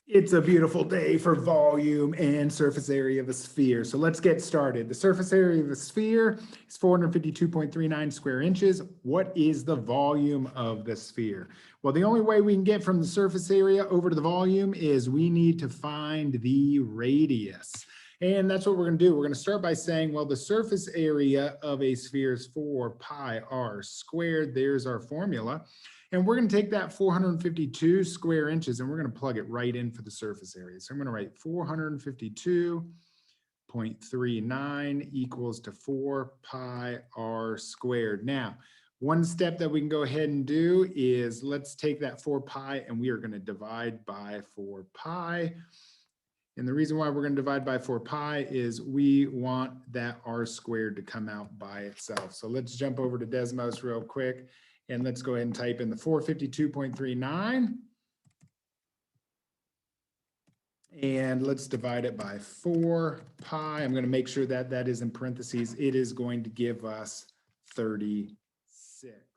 It's a beautiful day for volume and surface area of a sphere. So let's get started. The surface area of a sphere is 452.39 square inches. What is the volume of the sphere? Well, the only way we can get from the surface area over to the volume is we need to find the radius. And that's what we're going to do. We're going to start by saying, well, the surface area of a sphere is 4 pi r squared. There's our formula. And we're going to take that 452 square inches and we're going to plug it right in for the surface area. So I'm going to write 452.39 equals to 4 pi r squared. Now, one step that we can go ahead and do is let's take that 4 pi and we are going to divide by 4 pi. And the reason why we're going to divide by 4 pi is we want that r squared to come out by itself. So let's jump over to Desmos real quick. And let's go ahead and type in the 452.39. And let's divide it by 4 pi. I'm going to make sure that that is in parentheses. It is going to give us 36.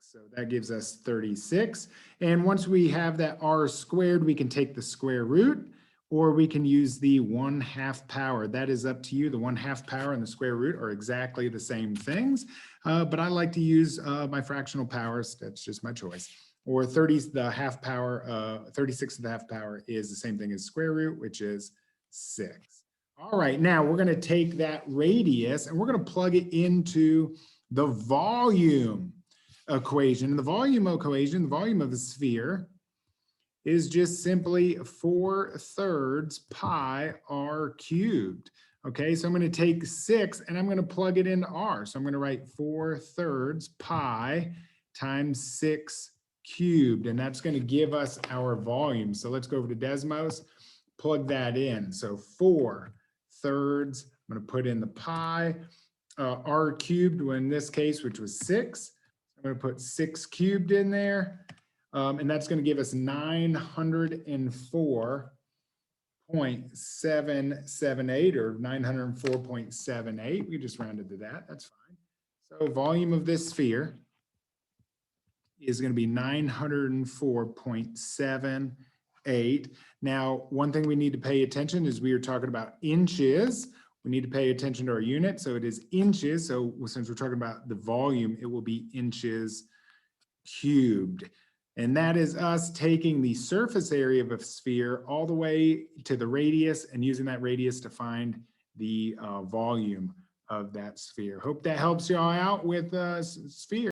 So that gives us 36. And once we have that r squared, we can take the square root, or we can use the 1/2 power. That is up to you. The 1/2 power and the square root are exactly the same things, but I like to use my fractional powers. That's just my choice. Or 30 the half power, 36 to the half power is the same thing as square root, which is 6. All right, now we're going to take that radius and we're going to plug it into the volume equation. And the volume equation, the volume of the sphere, is just simply 4/3 pi r cubed. Okay, so I'm going to take 6 and I'm going to plug it into r. So I'm going to write 4/3 pi times 6 cubed, and that's going to give us our volume. So let's go over to Desmos, plug that in. So 4/3, I'm going to put in the pi, r cubed, in this case, which was 6. I'm going to put 6 cubed in there. And that's going to give us 904.778 or 904.78. We just rounded to that. That's fine. So volume of this sphere is going to be 904.78. Now, one thing we need to pay attention is we are talking about inches. We need to pay attention to our unit. So it is inches. So since we're talking about the volume, it will be inches cubed. And that is us taking the surface area of a sphere all the way to the radius and using that radius to find the volume of that sphere. Hope that helps y'all out with sphere.